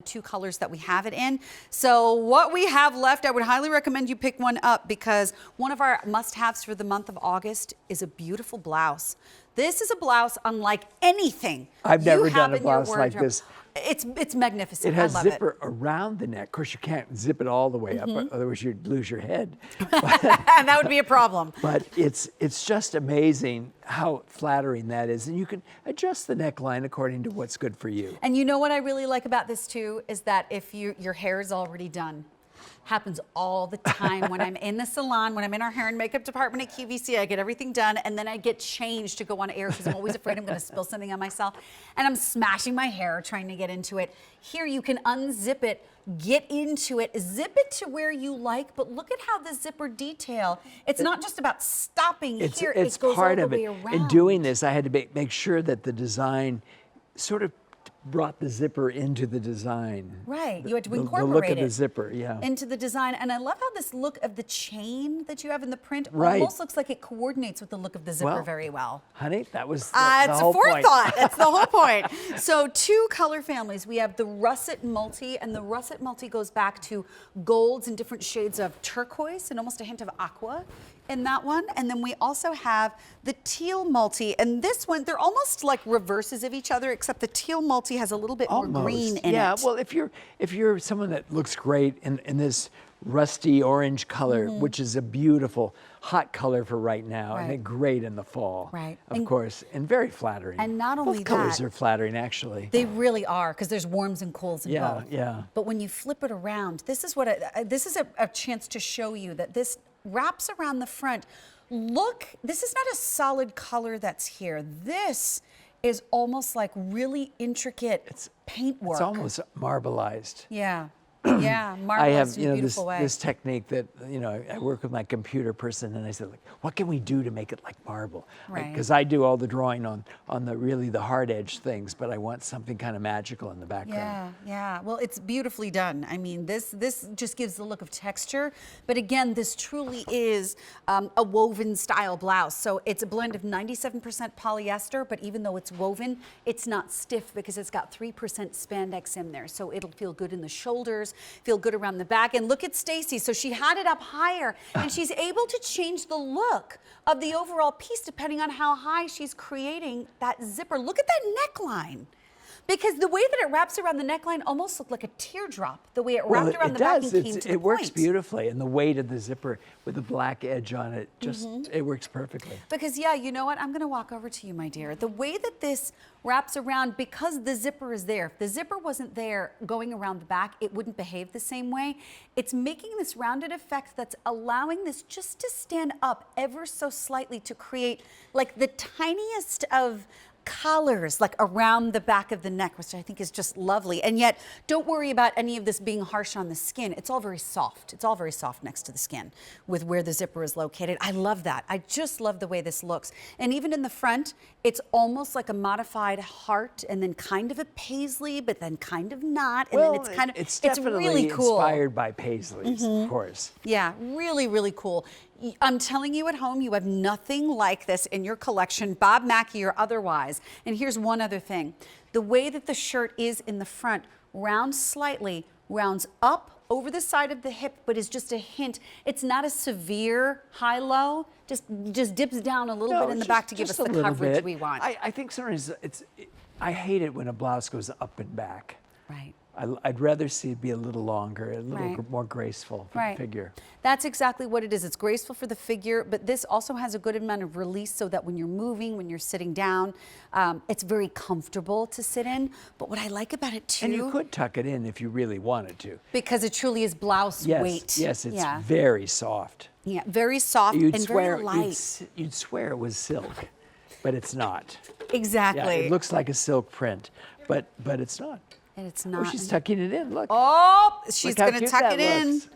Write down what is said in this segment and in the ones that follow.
2 colors that we have it in. So what we have left, I would highly recommend you pick one up because one of our must-haves for the month of August is a beautiful blouse. This is a blouse unlike anything I've you never have done a in your blouse like wardrobe. this. It's magnificent. It has I love zipper around the neck. Of course, you can't zip it all the way up, otherwise you'd lose your head. And that would be a problem. But it's just amazing how flattering that is. And you can adjust the neckline according to what's good for you. And you know what I really like about this too is that if your hair is already done. Happens all the time when I'm in the salon, when I'm in our hair and makeup department at QVC, I get everything done and then I get changed to go on air because I'm always afraid I'm going to spill something on myself. And I'm smashing my hair trying to get into it. Here you can unzip it, get into it, zip it to where you like, but look at how the zipper detail, it's not just about stopping here, it's it goes part all of the it. way around. In doing this, I had to make sure that the design sort of brought the zipper into the design. Right, you had to incorporate the look of it the zipper, yeah. into the design. And I love how this look of the chain that you have in the print Right. almost looks like it coordinates with the look of the zipper very well. Honey, that was the It's whole a forethought. point. That's the whole point. So 2 color families. We have the russet multi, and the russet multi goes back to golds and different shades of turquoise and almost a hint of aqua in that one. And then we also have the teal multi, and this one, they're almost like reverses of each other, except the teal multi has a little bit more green in it. Yeah, well, if you're someone that looks great in this rusty orange color, which is a beautiful hot color for right now, and then great in the fall, of course, and very flattering. And not only both colors that, are flattering, actually. They really are, because there's warms and cools in both. Yeah. But when you flip it around, this is what this is a chance to show you that this wraps around the front. Look, this is not a solid color that's here. This is almost like really intricate paintwork. It's almost marbleized. Yeah. Yeah, I marvelous have, in a beautiful way. this technique that, I work with my computer person, and I said, like, what can we do to make it like marble? Right. Because I do all the drawing on the hard edge things, but I want something kind of magical in the background. Yeah. Well, it's beautifully done. I mean, this just gives the look of texture. But again, this truly is a woven style blouse. So it's a blend of 97% polyester, but even though it's woven, it's not stiff because it's got 3% spandex in there. So it'll feel good in the shoulders, feel good around the back. And look at Stacy. So she had it up higher and she's able to change the look of the overall piece depending on how high she's creating that zipper. Look at that neckline. Because the way that it wraps around the neckline almost looked like a teardrop, the way it wrapped around the back and came to the It works point. beautifully, and the weight of the zipper with the black edge on it, it works perfectly. Because yeah, you know what? I'm gonna walk over to you, my dear. The way that this wraps around, because the zipper is there, if the zipper wasn't there going around the back, it wouldn't behave the same way. It's making this rounded effect that's allowing this just to stand up ever so slightly to create like the tiniest of collars like around the back of the neck, which I think is just lovely. And yet, don't worry about any of this being harsh on the skin. It's all very soft. It's all very soft next to the skin with where the zipper is located. I love that. I just love the way this looks. And even in the front, it's almost like a modified heart and then kind of a paisley, but then kind of not. And then it's kind of, it's it's definitely really cool. inspired by Paisley's, of course. Yeah, really, really cool. I'm telling you at home, you have nothing like this in your collection, Bob Mackie or otherwise. And here's one other thing. The way that the shirt is in the front rounds slightly, rounds up over the side of the hip, but is just a hint. It's not a severe high-low, just dips down a little bit in the back to give us the coverage we want. I think sometimes I hate it when a blouse goes up and back. Right. I'd rather see it be a little longer, a little more graceful for the figure. That's exactly what it is. It's graceful for the figure, but this also has a good amount of release so that when you're moving, when you're sitting down, it's very comfortable to sit in. But what I like about it too... And you could tuck it in if you really wanted to. Because it truly is blouse weight. Yes, it's very soft. Yeah, very soft and very light. You'd swear it was silk, but it's not. Exactly. Yeah, it looks like a silk print, but it's not. And it's not. Oh, she's tucking it in, look. Oh, she's going to tuck it in. Looks.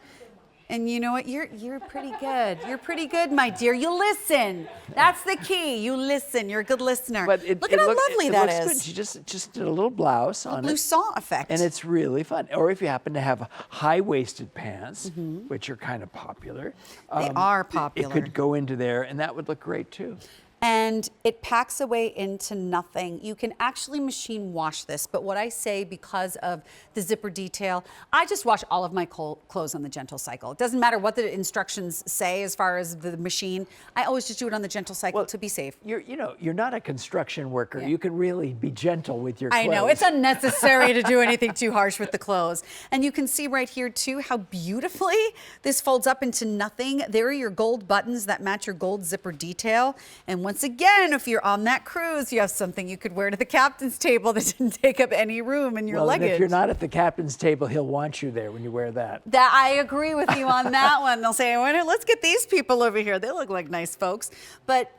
And you know what? You're pretty good. You're pretty good, my dear. You listen. That's the key. You listen. You're a good listener. But look at how lovely that is. Good. She just did a little blouse on it. Blouson effect. And it's really fun. Or if you happen to have high-waisted pants, which are kind of popular. They are popular. It could go into there, and that would look great, too. and it packs away into nothing. You can actually machine wash this, but what I say, because of the zipper detail, I just wash all of my clothes on the gentle cycle. It doesn't matter what the instructions say as far as the machine. I always just do it on the gentle cycle to be safe. You're not a construction worker. Yeah. You can really be gentle with your clothes. I know, it's unnecessary to do anything too harsh with the clothes. And you can see right here too how beautifully this folds up into nothing. There are your gold buttons that match your gold zipper detail. And once again, if you're on that cruise, you have something you could wear to the captain's table that didn't take up any room in your luggage. And if you're not at the captain's table, he'll want you there when you wear that. I agree with you on that one. They'll say, well, let's get these people over here. They look like nice folks. But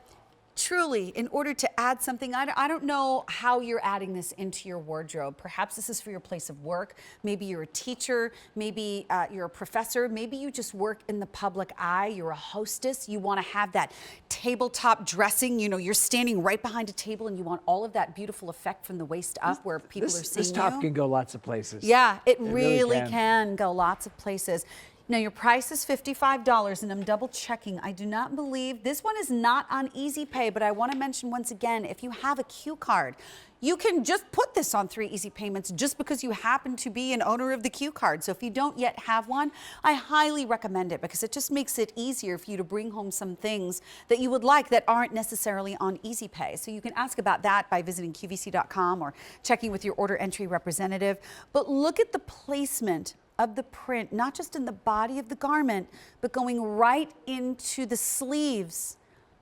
truly, in order to add something, I don't know how you're adding this into your wardrobe. Perhaps this is for your place of work. Maybe you're a teacher. Maybe you're a professor. Maybe you just work in the public eye. You're a hostess. You want to have that tabletop dressing. You know, you're standing right behind a table and you want all of that beautiful effect from the waist up where people are seeing you. This top can go lots of places. Yeah, it really can go lots of places. Now your price is $55 and I'm double checking. I do not believe this one is not on Easy Pay, but I want to mention once again, if you have a Q card, you can just put this on 3 easy payments just because you happen to be an owner of the Q card. So if you don't yet have one, I highly recommend it because it just makes it easier for you to bring home some things that you would like that aren't necessarily on Easy Pay. So you can ask about that by visiting QVC.com or checking with your order entry representative. But look at the placement of the print, not just in the body of the garment, but going right into the sleeves.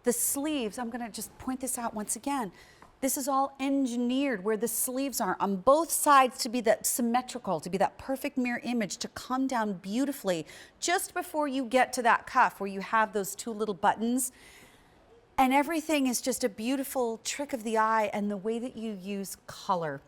The sleeves, I'm gonna just point this out once again. This is all engineered where the sleeves are on both sides to be that symmetrical, to be that perfect mirror image, to come down beautifully just before you get to that cuff where you have those 2 little buttons. And everything is just a beautiful trick of the eye and the way that you use color.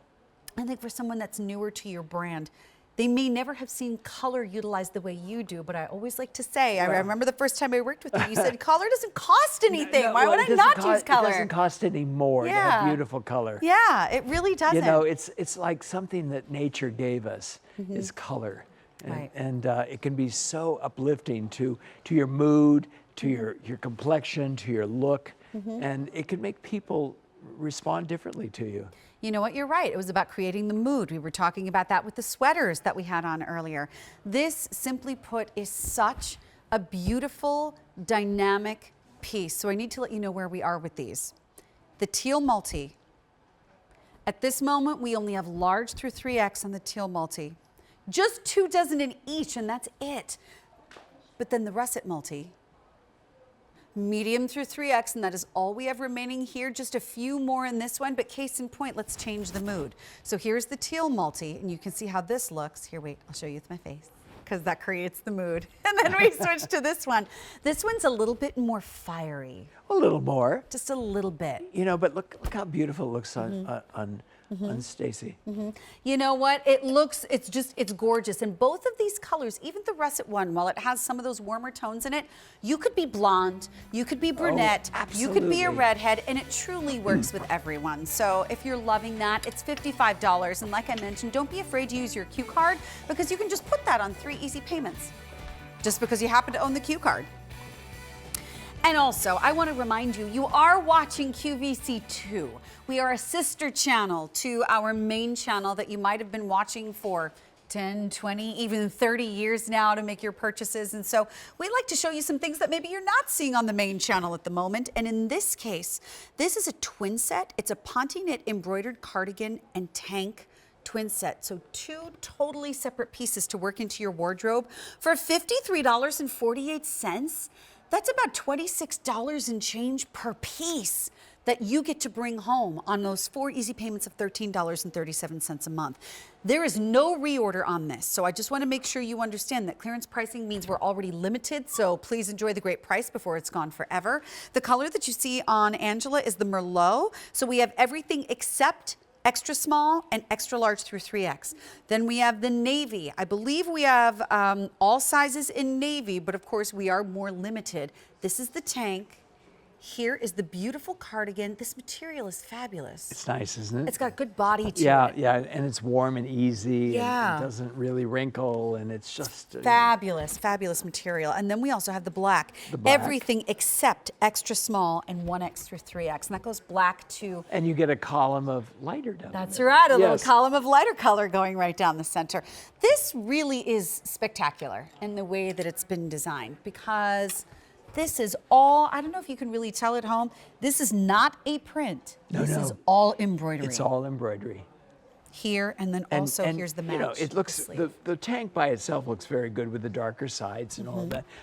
I think for someone that's newer to your brand, they may never have seen color utilized the way you do, but I always like to say, I remember the first time I worked with you, you said, color doesn't cost anything. Why would I not use color? It doesn't cost any more to have beautiful color. Yeah, it really doesn't. You know, it's like something that nature gave us is color. And it can be so uplifting to your mood, to your complexion, to your look, and it can make people respond differently to you. You know what, you're right. It was about creating the mood. We were talking about that with the sweaters that we had on earlier. This, simply put, is such a beautiful, dynamic piece. So I need to let you know where we are with these. The teal multi. At this moment, we only have large through 3X on the teal multi. Just 2 dozen in each, and that's it. But then the russet multi, medium through 3X, and that is all we have remaining here. Just a few more in this one, but case in point, let's change the mood. So here's the teal multi, and you can see how this looks. Here, wait, I'll show you with my face, because that creates the mood. And then we switch to this one. This one's a little bit more fiery. A little more. Just a little bit. You know, but look how beautiful it looks on Stacy. You know what? It's gorgeous. And both of these colors, even the russet one, while it has some of those warmer tones in it, you could be blonde, you could be brunette, you could be a redhead, and it truly works with everyone. So if you're loving that, it's $55. And like I mentioned, don't be afraid to use your Q card because you can just put that on 3 easy payments just because you happen to own the Q card. And also, I want to remind you, you are watching QVC2. We are a sister channel to our main channel that you might have been watching for 10, 20, even 30 years now to make your purchases. And so we like to show you some things that maybe you're not seeing on the main channel at the moment. And in this case, this is a twin set. It's a Ponte knit embroidered cardigan and tank twin set. So 2 totally separate pieces to work into your wardrobe for $53.48. That's about $26 and change per piece that you get to bring home on those 4 easy payments of $13.37 a month. There is no reorder on this, so I just want to make sure you understand that clearance pricing means we're already limited, so please enjoy the great price before it's gone forever. The color that you see on Angela is the Merlot, so we have everything except extra small and extra large through 3X. Then we have the navy. I believe we have all sizes in navy, but of course we are more limited. This is the tank. Here is the beautiful cardigan. This material is fabulous. It's nice, isn't it? It's got good body to yeah, it. Yeah, and it's warm and easy. Yeah. And it doesn't really wrinkle, and it's just fabulous, fabulous material. And then we also have the black. Everything except extra small and 1X through 3X. And that goes black to... And you get a column of lighter down That's there. right, a little column of lighter color going right down the center. This really is spectacular in the way that it's been designed, because this is all, I don't know if you can really tell at home, this is not a print. This is all embroidery. It's all embroidery. Here, and then also here's the match. You know, it looks, the tank by itself looks very good with the darker sides and all that.